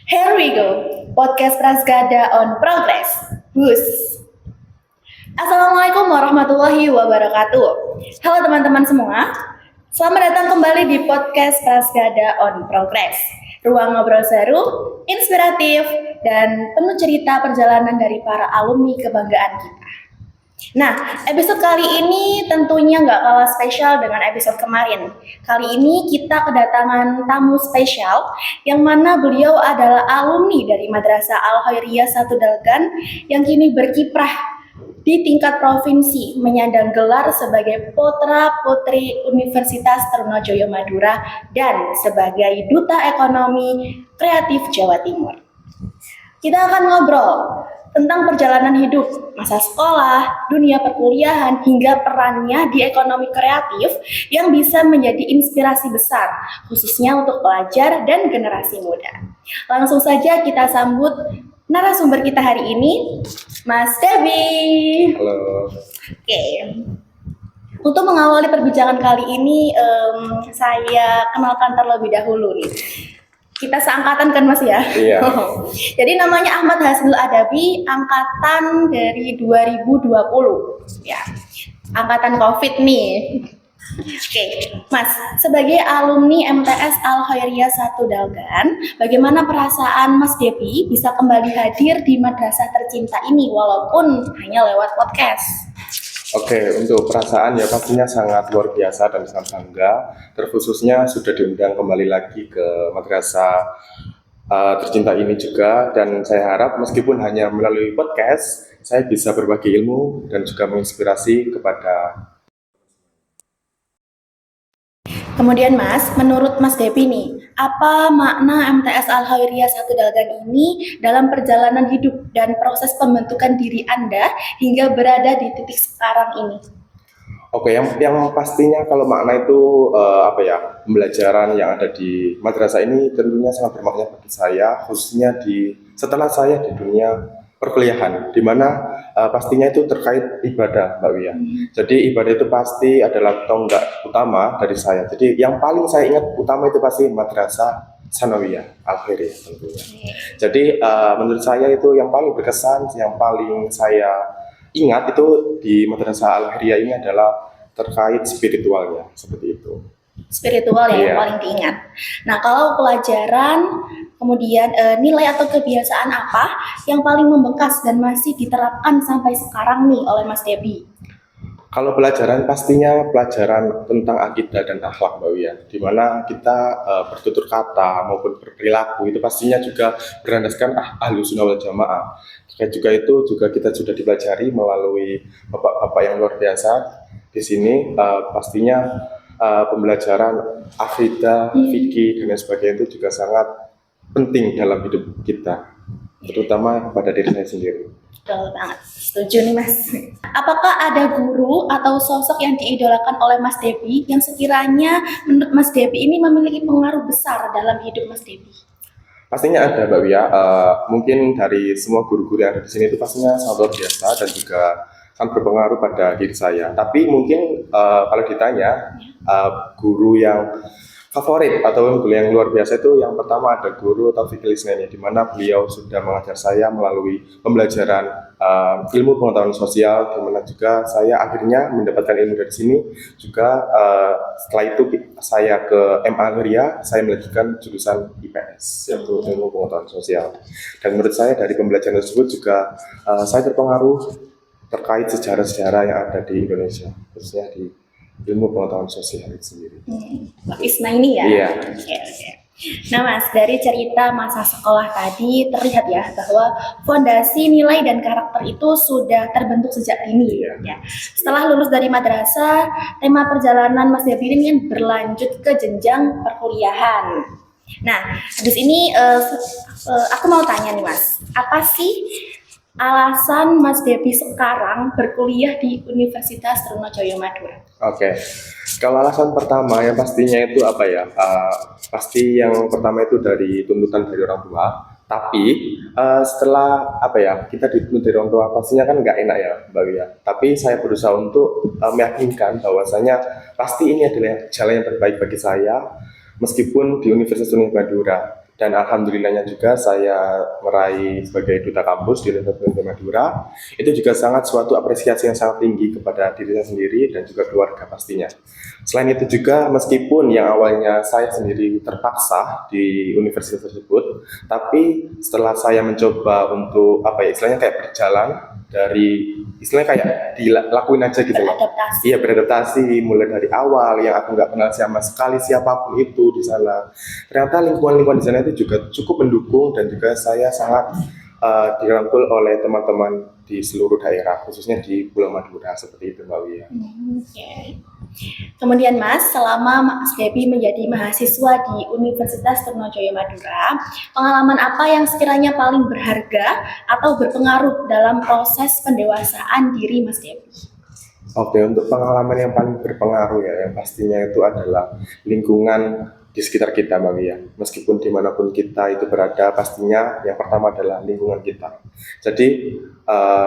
Here we go, podcast Prasgada on Progress. Bus. Assalamualaikum warahmatullahi wabarakatuh. Halo teman-teman semua, selamat datang kembali di podcast Prasgada on Progress. Ruang ngobrol seru, inspiratif, dan penuh cerita perjalanan dari para alumni kebanggaan kita. Nah, episode kali ini tentunya nggak kalah spesial dengan episode kemarin. Kali ini kita kedatangan tamu spesial, yang mana beliau adalah alumni dari Madrasah Al-Khairiyah 1 Dalgan yang kini berkiprah di tingkat provinsi, menyandang gelar sebagai Putra Putri Universitas Trunojoyo Madura dan sebagai Duta Ekonomi Kreatif Jawa Timur. Kita akan ngobrol tentang perjalanan hidup, masa sekolah, dunia perkuliahan, hingga perannya di ekonomi kreatif yang bisa menjadi inspirasi besar, khususnya untuk pelajar dan generasi muda. Langsung saja kita sambut narasumber kita hari ini, Mas Devi. Halo. Oke. Untuk mengawali perbincangan kali ini, saya kenalkan terlebih dahulu nih. Kita seangkatan kan Mas ya? Iya. Jadi namanya Ahmad Hasanul Adabi, angkatan dari 2020. Ya, angkatan COVID nih. Oke, Mas, sebagai alumni MTS Al-Khairiyah 1 Dalgan, bagaimana perasaan Mas Devi bisa kembali hadir di madrasah tercinta ini walaupun hanya lewat podcast? Oke, untuk perasaan ya pastinya sangat luar biasa dan sangat bangga. Terkhususnya sudah diundang kembali lagi ke madrasah tercinta ini juga, dan saya harap meskipun hanya melalui podcast, saya bisa berbagi ilmu dan juga menginspirasi kepada. Kemudian Mas, menurut Mas Devi nih, apa makna MTS Al-Khairiyah 1 Dalgan ini dalam perjalanan hidup dan proses pembentukan diri Anda hingga berada di titik sekarang ini? Oke, yang pastinya kalau makna itu pembelajaran yang ada di madrasah ini tentunya sangat bermakna bagi saya, khususnya setelah saya di dunia perkuliahan, di mana pastinya itu terkait ibadah, Mbak Wia. Jadi ibadah itu pasti adalah tonggak utama dari saya. Jadi yang paling saya ingat utama itu pasti madrasah Sanawiyah Al-Khairiyah tentunya. Jadi menurut saya itu yang paling berkesan, yang paling saya ingat itu di madrasah Al-Khairiyah ini adalah terkait spiritualnya, seperti itu. Spiritual ya, yang paling diingat. Nah, kalau pelajaran, kemudian nilai atau kebiasaan apa yang paling membekas dan masih diterapkan sampai sekarang nih oleh Mas Devi? Kalau pelajaran pastinya pelajaran tentang akidah dan akhlak, Mbak Wia, di mana kita bertutur kata maupun berperilaku itu pastinya juga berlandaskan Ahlus Sunnah wal Jamaah. Juga itu juga kita sudah dipelajari melalui bapak-bapak yang luar biasa di sini. Pastinya pembelajaran akidah, fikih dan lain sebagainya itu juga sangat penting dalam hidup kita, terutama pada diri saya sendiri. Betul banget, setuju nih Mas. Apakah ada guru atau sosok yang diidolakan oleh Mas Devi yang sekiranya menurut Mas Devi ini memiliki pengaruh besar dalam hidup Mas Devi? Pastinya ada, Mbak Wia. Mungkin dari semua guru-guru yang ada di sini itu pastinya sangat luar biasa dan juga sangat berpengaruh pada diri saya. Tapi mungkin kalau ditanya guru yang favorit atau guru yang luar biasa itu yang pertama ada Guru Taufikul Isnani, di mana beliau sudah mengajar saya melalui pembelajaran ilmu pengetahuan sosial, di mana juga saya akhirnya mendapatkan ilmu dari sini. Juga setelah itu saya ke MA Al-Khairiyah, saya melanjutkan jurusan IPS, yaitu ilmu pengetahuan sosial. Dan menurut saya dari pembelajaran tersebut juga saya terpengaruh terkait sejarah-sejarah yang ada di Indonesia, khususnya di ilmu pengetahuan sosial itu sendiri. Pak Isna ini ya? Iya. Oke. Nah Mas, dari cerita masa sekolah tadi terlihat ya bahwa fondasi nilai dan karakter itu sudah terbentuk sejak dini. Iya. Ya. Setelah lulus dari madrasah, tema perjalanan Mas Devi ini kan berlanjut ke jenjang perkuliahan. Nah, habis ini aku mau tanya nih Mas, apa sih alasan Mas Devi sekarang berkuliah di Universitas Trunojoyo Madura? Oke. Kalau alasan pertama yang pastinya itu pasti yang pertama itu dari tuntutan dari orang tua. Tapi setelah kita dituntut dari orang tua, pastinya kan nggak enak ya, Mbak Wia. Tapi saya berusaha untuk meyakinkan bahwasanya pasti ini adalah jalan yang terbaik bagi saya, meskipun di Universitas Trunojoyo Madura. Dan alhamdulillahnya juga saya meraih sebagai duta kampus di Universitas Madura. Itu juga sangat suatu apresiasi yang sangat tinggi kepada diri saya sendiri dan juga keluarga pastinya. Selain itu juga meskipun yang awalnya saya sendiri terpaksa di universitas tersebut, tapi setelah saya mencoba untuk istilahnya kayak berjalan dari istilahnya kayak dilakuin aja gitu loh. Beradaptasi. Iya, beradaptasi mulai dari awal yang aku nggak kenal sama sekali siapapun itu di sana. Ternyata lingkungan-lingkungan di sana itu juga cukup mendukung dan juga saya sangat dirangkul oleh teman-teman di seluruh daerah, khususnya di Pulau Madura seperti itu Mbak Wia. Okay. Kemudian Mas, selama Mas Debi menjadi mahasiswa di Universitas Trunojoyo Madura, pengalaman apa yang sekiranya paling berharga atau berpengaruh dalam proses pendewasaan diri Mas Debi? Oke, untuk pengalaman yang paling berpengaruh ya, yang pastinya itu adalah lingkungan di sekitar kita Mbak Wia. Meskipun dimanapun kita itu berada, pastinya yang pertama adalah lingkungan kita. Jadi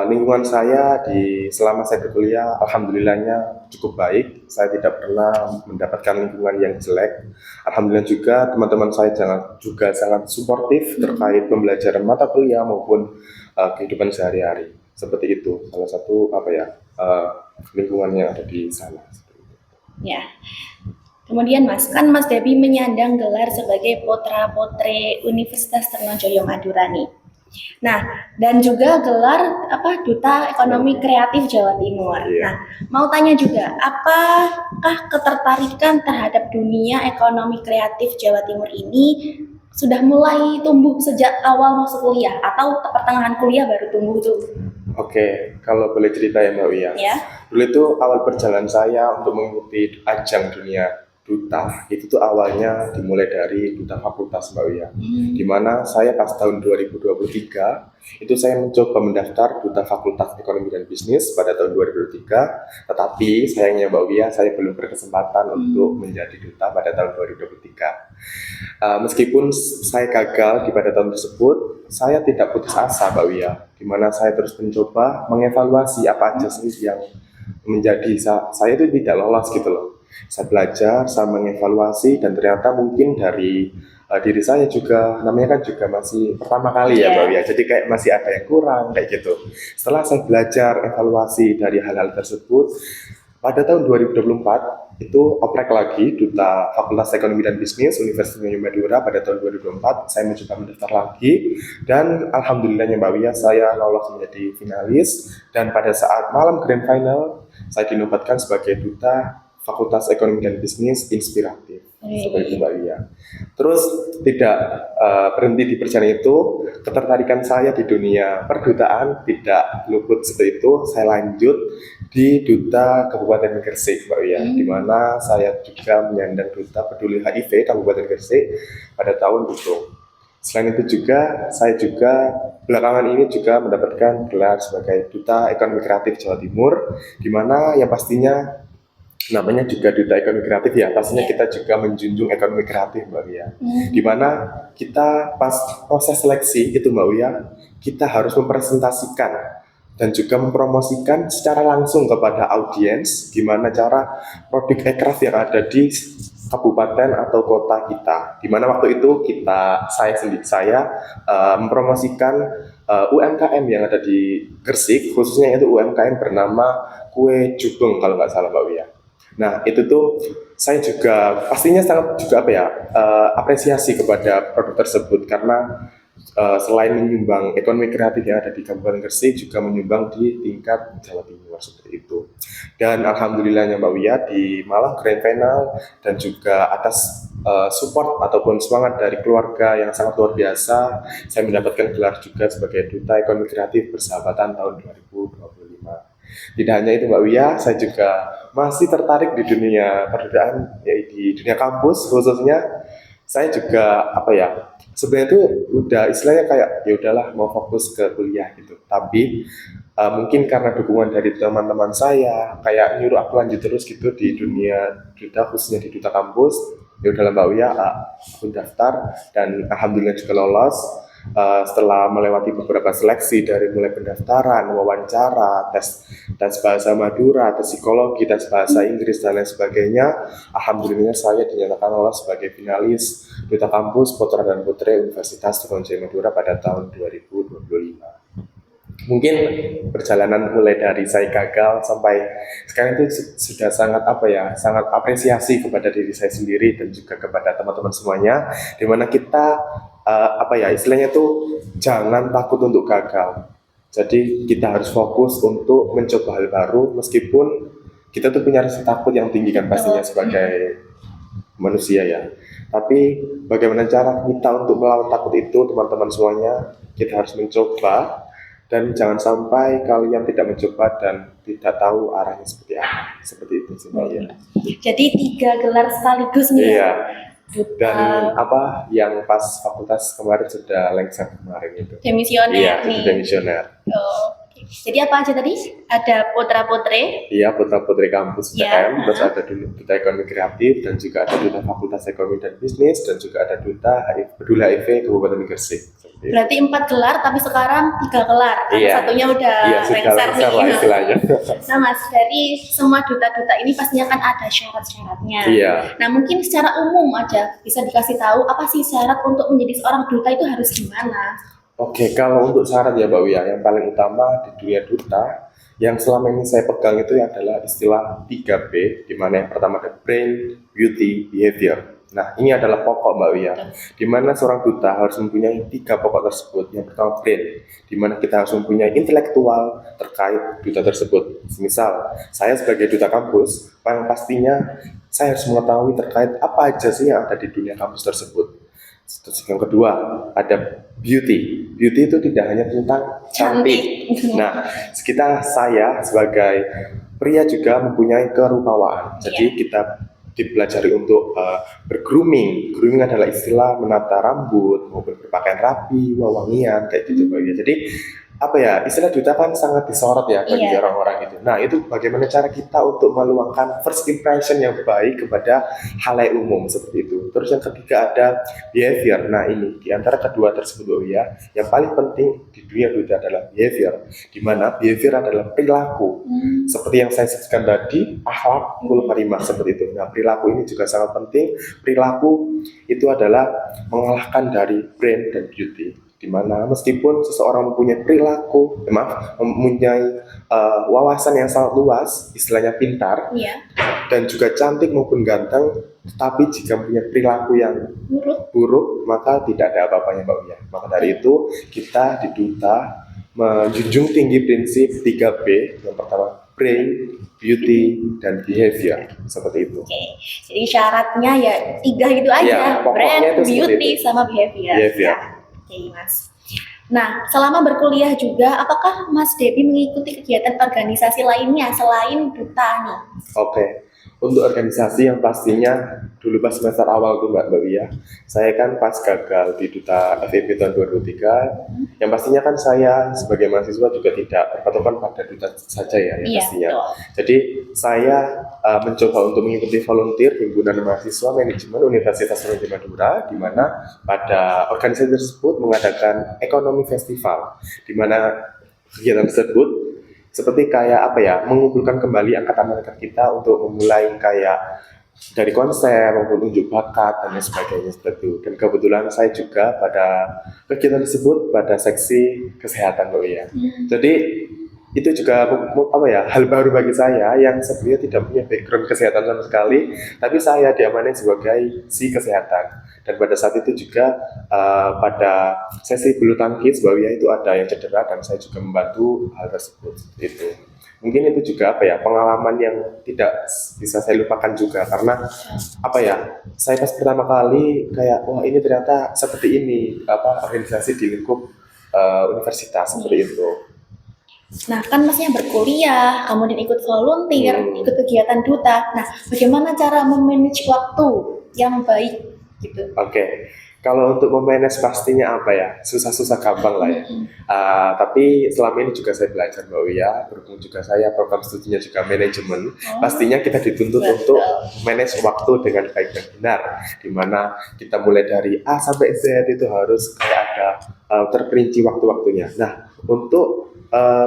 lingkungan saya selama saya berkuliah, alhamdulillahnya cukup baik. Saya tidak pernah mendapatkan lingkungan yang jelek. Alhamdulillah juga teman-teman saya juga sangat suportif terkait pembelajaran mata kuliah maupun kehidupan sehari-hari. Seperti itu, salah satu lingkungan yang ada di sana. Ya. Kemudian Mas, kan Mas Debi menyandang gelar sebagai putra-putri Universitas Trunojoyo Madura nih. Nah, dan juga gelar Duta Ekonomi Kreatif Jawa Timur. Iya. Nah, mau tanya juga, apakah ketertarikan terhadap dunia ekonomi kreatif Jawa Timur ini sudah mulai tumbuh sejak awal masuk kuliah atau pertengahan kuliah baru tumbuh tuh? Oke, kalau boleh cerita ya Mbak Wia. Ya. Dulu itu awal perjalanan saya untuk mengikuti ajang dunia duta, itu tuh awalnya dimulai dari duta fakultas Mbak Wia. Dimana saya pas tahun 2023, itu saya mencoba mendaftar duta fakultas ekonomi dan bisnis pada tahun 2023, tetapi sayangnya Mbak Wia, saya belum berkesempatan untuk menjadi duta pada tahun 2023. Meskipun saya gagal pada tahun tersebut, saya tidak putus asa Mbak Wia, dimana saya terus mencoba mengevaluasi apa aja sih yang menjadi saya itu tidak lolos gitu loh. Saya belajar, saya mengevaluasi, dan ternyata mungkin dari diri saya juga, namanya kan juga masih pertama kali ya Mbak Wia, jadi kayak masih ada yang kurang kayak gitu. Setelah saya belajar evaluasi dari hal-hal tersebut, pada tahun 2024 itu oprek lagi Duta Fakultas Ekonomi dan Bisnis Universitas Trunojoyo Madura pada tahun 2024. Saya mencoba mendaftar lagi dan alhamdulillahnya Mbak Wia, saya lolos menjadi finalis, dan pada saat malam grand final saya dinobatkan sebagai Duta Fakultas Ekonomi dan Bisnis Inspiratif. Seperti itu Mbak Wia. Terus tidak berhenti di perjalanan itu, ketertarikan saya di dunia perdutaan tidak luput seperti itu. Saya lanjut di Duta Kabupaten Gresik Mbak Wia, di mana saya juga menyandang Duta Peduli HIV Kabupaten Gresik pada tahun itu. Selain itu juga, saya juga belakangan ini juga mendapatkan gelar sebagai Duta Ekonomi Kreatif Jawa Timur, di mana yang pastinya namanya juga Duta Ekonomi Kreatif ya, pastinya kita juga menjunjung ekonomi kreatif Mbak Wia. Dimana kita pas proses seleksi itu Mbak Wia, kita harus mempresentasikan dan juga mempromosikan secara langsung kepada audiens gimana cara produk aircraft yang ada di kabupaten atau kota kita. Dimana waktu itu saya mempromosikan UMKM yang ada di Gresik, khususnya itu UMKM bernama Kue Jubeng kalau nggak salah Mbak Wia. Nah itu tuh saya juga pastinya sangat juga apresiasi kepada produk tersebut, karena selain menyumbang ekonomi kreatif yang ada di Kabupaten Gresik, juga menyumbang di tingkat Jawa Timur seperti itu. Dan alhamdulillahnya Mbak Wia, di malam grand final dan juga atas support ataupun semangat dari keluarga yang sangat luar biasa, saya mendapatkan gelar juga sebagai Duta Ekonomi Kreatif Persahabatan tahun 2025. Tidak hanya itu Mbak Wia, saya juga masih tertarik di dunia pekerjaan, yaitu di dunia kampus khususnya. Saya juga sebenarnya itu udah istilahnya kayak ya udahlah mau fokus ke kuliah gitu. Tapi mungkin karena dukungan dari teman-teman saya kayak nyuruh aku lanjut terus gitu di dunia duta, khususnya di duta kampus. Ya udahlah Mbak Wia, aku daftar dan alhamdulillah juga lolos. setelah melewati beberapa seleksi dari mulai pendaftaran, wawancara, tes bahasa Madura, tes psikologi, tes bahasa Inggris dan lain sebagainya, alhamdulillah saya dinyatakan lolos sebagai finalis Duta Kampus Putra dan Putri Universitas Trunojoyo Madura pada tahun 2025. Mungkin perjalanan mulai dari saya gagal sampai sekarang itu sudah sangat sangat apresiasi kepada diri saya sendiri dan juga kepada teman-teman semuanya, dimana kita istilahnya tuh jangan takut untuk gagal. Jadi kita harus fokus untuk mencoba hal baru, meskipun kita tuh punya rasa takut yang tinggi kan pastinya sebagai manusia ya. Tapi bagaimana cara kita untuk melawan takut itu, teman-teman semuanya, kita harus mencoba. Dan jangan sampai kalian tidak mencoba dan tidak tahu arahnya seperti apa. Seperti itu sih, Mbak. Ya. Jadi 3 gelar sekaligus nih. Iya. Duta. Dan yang pas fakultas kemarin sudah lengser kemarin itu. Demisioner Iya, nih. demisioner. Oh, oke. Jadi apa aja tadi? Ada putra-putri. Iya, putra-putri kampus Iya. UTM, terus ada duta ekonomi kreatif, dan juga ada duta fakultas ekonomi dan bisnis, dan juga ada duta peduli HIV Kabupaten Gresik. Berarti 4 gelar, tapi sekarang 3 gelar. Karena Iya. satunya udah Iya, sudah lengser lengser lah nih. istilahnya. Nah Mas, dari semua duta-duta ini pastinya kan ada syarat-syaratnya. Iya. Nah mungkin secara umum aja bisa dikasih tahu apa sih syarat untuk menjadi seorang duta itu harus gimana? Oke, kalau untuk syarat ya Mbak Wia, yang paling utama di dunia duta, yang selama ini saya pegang itu adalah istilah 3B, di mana yang pertama ada brain, beauty, behavior. Nah, ini adalah pokok Mbak Wia, di mana seorang duta harus mempunyai 3 pokok tersebut. Yang pertama brain, di mana kita harus mempunyai intelektual terkait duta tersebut. Misal, saya sebagai duta kampus, yang pastinya saya harus mengetahui terkait apa aja sih yang ada di dunia kampus tersebut. Terus yang kedua, ada beauty. Beauty itu tidak hanya tentang cantik. Nah, saya sebagai pria juga mempunyai kerupawaan. Jadi kita dipelajari untuk bergrooming. Grooming adalah istilah menata rambut maupun berpakaian rapi, wewangian kayak gitu Mbak. Jadi istilah duta kan sangat disorot ya bagi orang-orang itu. Nah, itu bagaimana cara kita untuk meluangkan first impression yang baik kepada halayak umum seperti itu. Terus yang ketiga ada behavior. Nah, ini di antara kedua tersebut ya, yang paling penting di dunia duta adalah behavior, di mana behavior adalah perilaku. Seperti yang saya sebutkan tadi, akhlak, karimah seperti itu. Nah, perilaku ini juga sangat penting. Perilaku itu adalah mengalahkan dari brain dan beauty. Di mana meskipun seseorang mempunyai mempunyai wawasan yang sangat luas, istilahnya pintar, dan juga cantik maupun ganteng, tapi jika punya perilaku yang buruk, maka tidak ada apa-apanya Mbak Wia. Maka dari itu kita di duta menjunjung tinggi prinsip 3B, yang pertama brain, beauty, dan behavior, seperti itu. Oke, jadi syaratnya ya 3 itu aja, brand, beauty, sama behavior. Oke Mas. Nah, selama berkuliah juga, apakah Mas Debi mengikuti kegiatan organisasi lainnya selain duta nih? Oke, untuk organisasi yang pastinya dulu pas semester awal tuh Mbak Wia, saya kan pas gagal di duta FEB tahun 2003, yang pastinya kan saya sebagai mahasiswa juga tidak berpatokan pada duta saja ya, pastinya. Betul. Jadi saya mencoba untuk mengikuti volunteer himpunan mahasiswa manajemen Universitas Trunojoyo Madura, di mana pada organisasi tersebut mengadakan ekonomi festival, di mana kegiatan tersebut seperti mengumpulkan kembali angkatan-angkatan kita untuk memulai dari konser maupun unjuk bakat dan lain sebagainya seperti itu. Dan kebetulan saya juga pada kegiatan tersebut pada seksi kesehatan Mbak Wia. Jadi itu juga hal baru bagi saya yang sebenarnya tidak punya background kesehatan sama sekali, tapi saya diamanai sebagai si kesehatan. Dan pada saat itu juga pada sesi bulu tangkis Mbak Wia itu ada yang cedera dan saya juga membantu hal tersebut itu. Mungkin itu juga pengalaman yang tidak bisa saya lupakan juga, karena saya pas pertama kali wah ini ternyata seperti ini organisasi di lingkup universitas seperti itu. Nah, kan Masnya berkuliah, kemudian ikut volunteer, ikut kegiatan duta. Nah, bagaimana cara memanage waktu yang baik gitu? Oke. Kalau untuk memanage pastinya apa ya, susah-susah gampang lah ya. Tapi selama ini juga saya belajar Mbak Wia, berhubung juga saya program studinya juga manajemen, pastinya kita dituntut Betul. untuk manage waktu dengan baik dan benar, di mana kita mulai dari A sampai Z itu harus kayak ada terperinci waktu-waktunya. Nah, untuk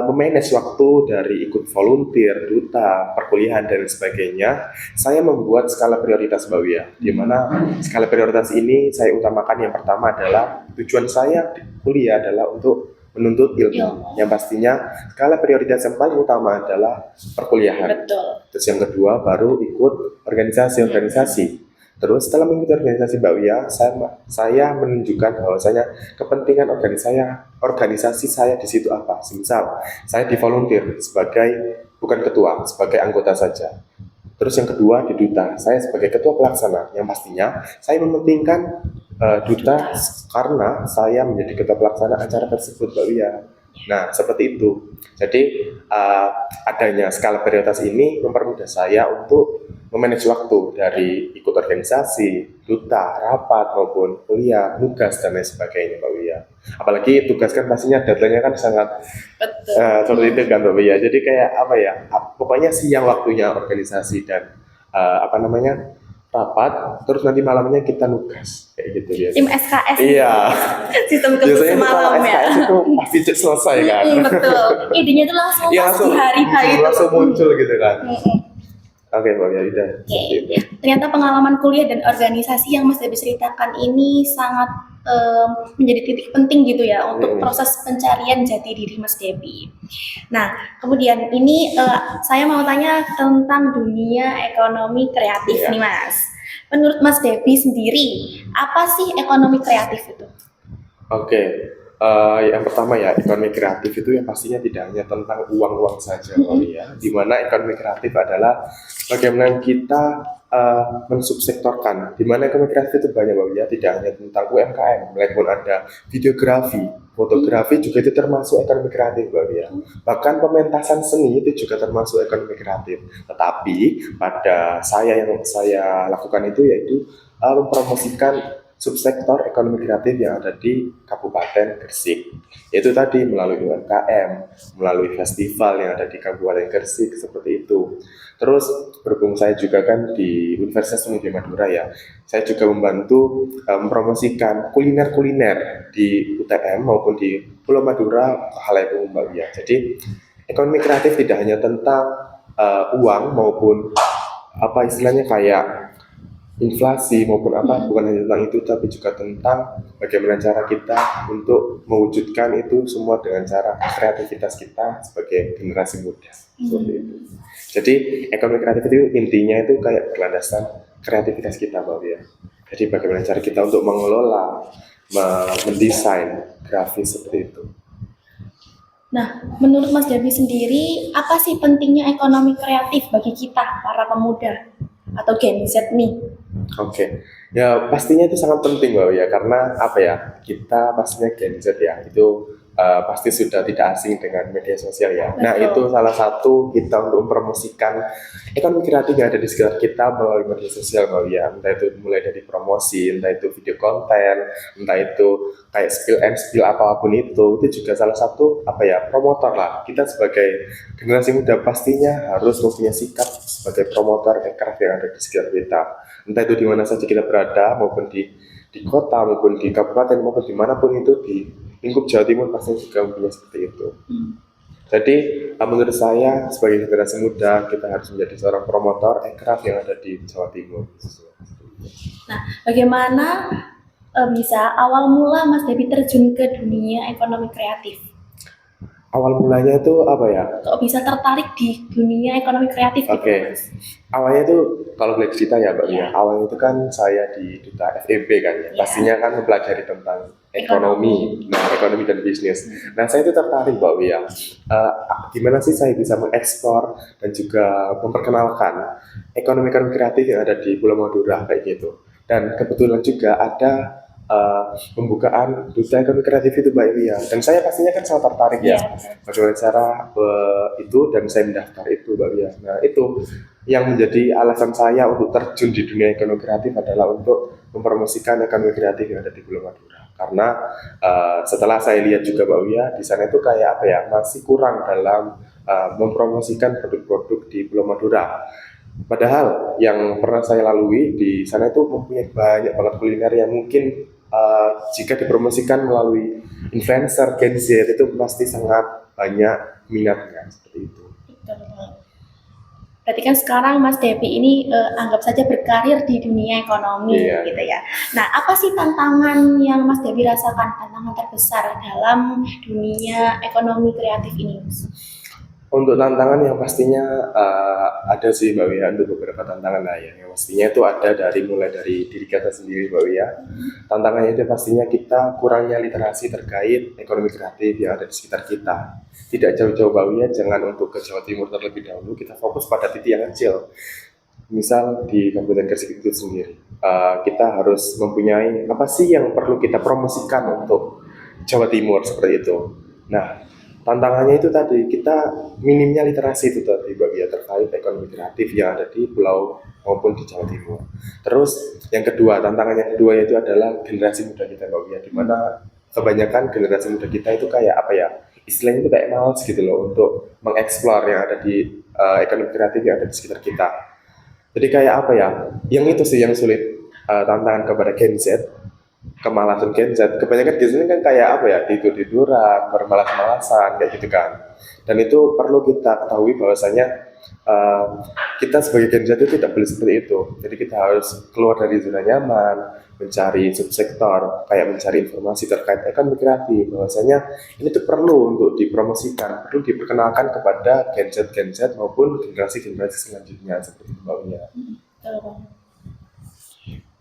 memanage waktu dari ikut volunteer, duta, perkuliahan dan sebagainya, saya membuat skala prioritas Mbak Wia, di mana skala prioritas ini saya utamakan yang pertama adalah tujuan saya di kuliah adalah untuk menuntut ilmu. Yang pastinya skala prioritas yang paling utama adalah perkuliahan. Betul. Terus yang kedua baru ikut organisasi-organisasi. Terus setelah mengikuti organisasi Mbak Wia, saya menunjukkan bahwasanya kepentingan organisasi saya di situ apa. Misal, saya di volunteer sebagai bukan ketua, sebagai anggota saja. Terus yang kedua di duta, saya sebagai ketua pelaksana. Yang pastinya saya mementingkan duta karena saya menjadi ketua pelaksana acara tersebut Mbak Wia. Nah, seperti itu. Jadi adanya skala prioritas ini mempermudah saya untuk memanage waktu dari ikut organisasi, duta, rapat maupun kuliah, tugas dan lain sebagainya Mbak Wia. Apalagi tugas kan pastinya deadline-nya kan sangat seperti itu kan Mbak Wia. Jadi kayak apa ya? Pokoknya siang waktunya organisasi dan rapat, terus nanti malamnya kita nugas kayak gitu biasa. Tim SKS. Iya. Sistem kerja Biasanya semalam ya. SKS itu pasti selesai kan. Betul. Idenya tuh langsung Iya, pas di hari itu. langsung muncul gitu kan. Oke, Mbak Wia, udah. Seperti itu. Ternyata pengalaman kuliah dan organisasi yang Mas Debi ceritakan ini sangat menjadi titik penting gitu ya untuk proses pencarian jati diri Mas Debi. Nah, kemudian ini saya mau tanya tentang dunia ekonomi kreatif nih Mas. Menurut Mas Debi sendiri, apa sih ekonomi kreatif itu? Oke. Yang pertama ya, ekonomi kreatif itu yang pastinya tidak hanya tentang uang-uang saja, ya. Di mana ekonomi kreatif adalah bagaimana kita mensubsektorkan. Di mana ekonomi kreatif itu banyak, ya, tidak hanya tentang UMKM, melainkan ada videografi, fotografi juga itu termasuk ekonomi kreatif, ya. Bahkan pementasan seni itu juga termasuk ekonomi kreatif. Tetapi pada yang saya lakukan itu yaitu mempromosikan subsektor ekonomi kreatif yang ada di Kabupaten Gresik. Yaitu tadi melalui UMKM, melalui festival yang ada di Kabupaten Gresik seperti itu. Terus berhubung saya juga kan di Universitas Seni Madura ya, saya juga membantu mempromosikan kuliner-kuliner di UTM maupun di Pulau Madura halayak umum Mbak Wia. Jadi ekonomi kreatif tidak hanya tentang uang maupun apa istilahnya kayak inflasi maupun apa, bukan hanya tentang itu tapi juga tentang bagaimana cara kita untuk mewujudkan itu semua dengan cara kreativitas kita sebagai generasi muda. Seperti itu. Jadi ekonomi kreatif itu intinya itu kayak berlandaskan kreativitas kita Mbak Wia. Jadi bagaimana cara kita untuk mengelola, mendesain grafis seperti itu. Nah, menurut Mas Debi sendiri, apa sih pentingnya ekonomi kreatif bagi kita para pemuda atau Gen Z nih? Oke, ya pastinya itu sangat penting Mbak ya, karena apa ya, kita pastinya Gen Z ya, itu pasti sudah tidak asing dengan media sosial ya. Betul. Nah itu salah satu kita untuk mempromosikan ekonomi kreatif yang ada di sekitar kita melalui media sosial Mbak ya. Entah itu mulai dari promosi, entah itu video konten, entah itu kayak spill apapun itu juga salah satu apa ya, promotor lah. Kita sebagai generasi muda pastinya harus mempunyai sikap sebagai promotor aircraft yang ada di sekitar kita. Entah itu di mana saja kita berada, maupun di kota, maupun di kabupaten, maupun dimanapun itu di lingkup Jawa Timur pasti juga mempunyai seperti itu. Jadi menurut saya sebagai generasi muda kita harus menjadi seorang promotor aircraft yang ada di Jawa Timur. Nah, bagaimana bisa awal mula Mas Debi terjun ke dunia ekonomi kreatif? Awal mulanya itu apa ya? Kok bisa tertarik di dunia ekonomi kreatif? Oke. Awalnya itu kalau boleh cerita ya Mbak Wia, awalnya itu kan saya di Duta FEB kan ya. Pastinya kan mempelajari tentang ekonomi dan bisnis. Nah saya itu tertarik Mbak Wia, gimana sih saya bisa mengekspor dan juga memperkenalkan ekonomi kreatif yang ada di Pulau Madura kayak gitu. Dan kebetulan juga ada pembukaan Duta Ekonomi Kreatif itu Mbak Wia, dan saya pastinya kan sangat tertarik ya bagaimana cara itu, dan saya mendaftar itu Mbak Wia. Nah itu yang menjadi alasan saya untuk terjun di dunia ekonomi kreatif adalah untuk mempromosikan ekonomi kreatif yang ada di Pulau Madura. Karena setelah saya lihat juga Mbak Wia, di sana itu kayak apa ya, masih kurang dalam mempromosikan produk-produk di Pulau Madura. Padahal yang pernah saya lalui di sana itu mempunyai banyak banget kuliner yang mungkin jika dipromosikan melalui influencer Gen Z itu pasti sangat banyak minatnya seperti itu. Betul. Berarti kan sekarang Mas Devi ini anggap saja berkarir di dunia ekonomi Iya. gitu ya. Nah, apa sih tantangan yang Mas Devi rasakan, tantangan terbesar dalam dunia ekonomi kreatif ini, Mas? Untuk tantangan yang pastinya ada sih Mbak Wia, untuk beberapa tantangan lah ya. Yang pastinya itu ada mulai dari diri kita sendiri Mbak Wia. Tantangannya itu pastinya kita kurangnya literasi terkait ekonomi kreatif yang ada di sekitar kita. Tidak jauh-jauh Mbak Wia, jangan untuk ke Jawa Timur terlebih dahulu, kita fokus pada titik yang kecil. Misal di Kabupaten Gresik itu sendiri, kita harus mempunyai apa sih yang perlu kita promosikan untuk Jawa Timur seperti itu. Nah, tantangannya itu tadi, kita minimnya literasi itu tadi Mbak Wia terkait ekonomi kreatif yang ada di pulau maupun di Jawa Timur. Terus yang kedua, tantangan yang kedua itu adalah generasi muda kita Mbak Wia, di mana kebanyakan generasi muda kita itu kayak apa ya, istilahnya itu kayak males gitu loh untuk mengeksplor yang ada di ekonomi kreatif yang ada di sekitar kita. Jadi kayak apa ya, yang itu sih yang sulit, tantangan kepada Gen Z, kemalasan Gen Z. Kebanyakan Gen Z ini kan kayak apa ya, tidur-tiduran, bermalas-malasan kayak gitu kan. Dan itu perlu kita ketahui bahwasanya kita sebagai Gen Z itu tidak boleh seperti itu. Jadi kita harus keluar dari zona nyaman, mencari subsektor, kayak mencari informasi terkait ekonomi kreatif. Bahwasanya ini tuh perlu untuk dipromosikan, perlu diperkenalkan kepada Gen Z maupun generasi-generasi selanjutnya seperti itu Mbak Wia. Betul banget.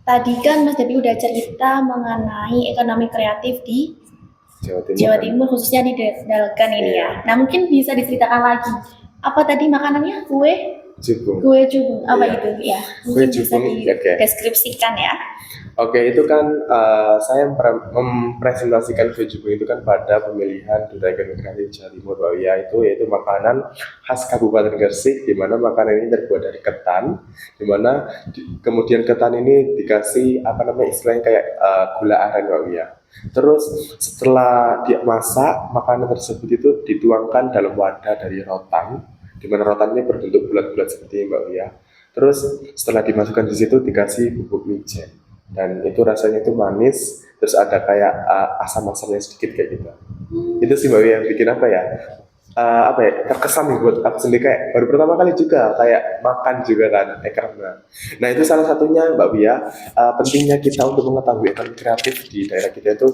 Tadi kan Mas Devi udah cerita mengenai ekonomi kreatif di Jawa Timur, khususnya di Dalgan ini ya. Nah, mungkin bisa diceritakan lagi. Apa tadi makanannya? Kue Jubung. jubung. Apa Iya. itu? Ya, Kue mungkin bisa jubung, oke. dideskripsikan ya. Oke, itu kan saya mempresentasikan kue jubung itu kan pada pemilihan Duta Ekonomi Kreatif Jawa Timur Mbak Wia, itu yaitu makanan khas Kabupaten Gresik, di mana makanan ini terbuat dari ketan, di mana kemudian ketan ini dikasih apa namanya istilahnya kayak gula aren Mbak Wia. Terus setelah dimasak, makanan tersebut itu dituangkan dalam wadah dari rotan, di mana rotan ini berbentuk bulat-bulat seperti ini Mbak Wia. Terus setelah dimasukkan di situ dikasih bubuk wijen, dan itu rasanya itu manis, terus ada kayak asam-asamnya sedikit kayak gitu. Itu sih Mbak Wia yang bikin apa ya, apa ya, terkesan nih buat aku sendiri, kayak baru pertama kali juga kayak makan juga kan karena. Nah itu salah satunya Mbak Wia, pentingnya kita untuk mengetahui ekonomi kreatif di daerah kita itu,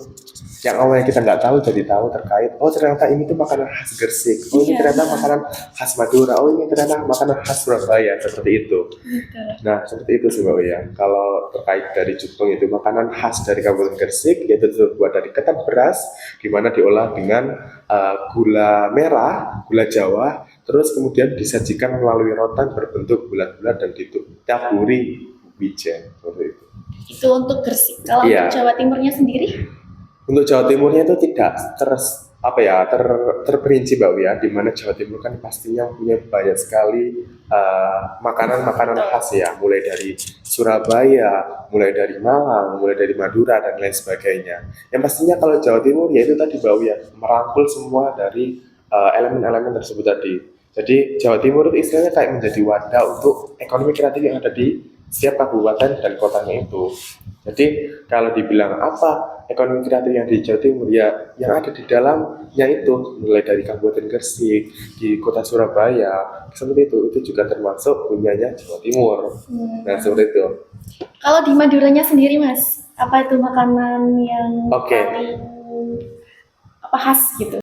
yang awalnya kita nggak tahu jadi tahu terkait, oh ternyata ini tuh makanan khas Gresik, oh ini Iya. ternyata makanan khas Madura, oh ini ternyata makanan khas Surabaya, seperti itu. Betul. Nah, seperti itu sih Mbak Wia. Kalau terkait dari jubung itu makanan khas dari Kabupaten Gresik, yaitu terbuat dari ketan beras, di mana diolah dengan gula merah, gula Jawa, terus kemudian disajikan melalui rotan berbentuk bulat-bulat dan ditaburi wijen, seperti itu. Itu untuk Gresik. Kalau Iya. untuk Jawa Timurnya sendiri? Untuk Jawa Timurnya itu tidak terperinci Mbak Wia, di mana Jawa Timur kan pastinya punya banyak sekali makanan-makanan khas ya, mulai dari Surabaya, mulai dari Malang, mulai dari Madura dan lain sebagainya. Yang pastinya kalau Jawa Timur ya itu tadi Mbak Wia, merangkul semua dari elemen-elemen tersebut tadi. Jadi Jawa Timur itu istilahnya kayak menjadi wadah untuk ekonomi kreatif yang ada di setiap kabupaten dan kotanya itu. Jadi kalau dibilang apa ekonomi kreatif yang di Jawa Timur, ya yang ada di dalamnya itu mulai dari Kabupaten Gresik, di kota Surabaya, seperti itu juga termasuk punyanya Jawa Timur. Nah seperti itu. Kalau di Maduranya sendiri Mas, apa itu makanan yang Oke. paling apa khas gitu?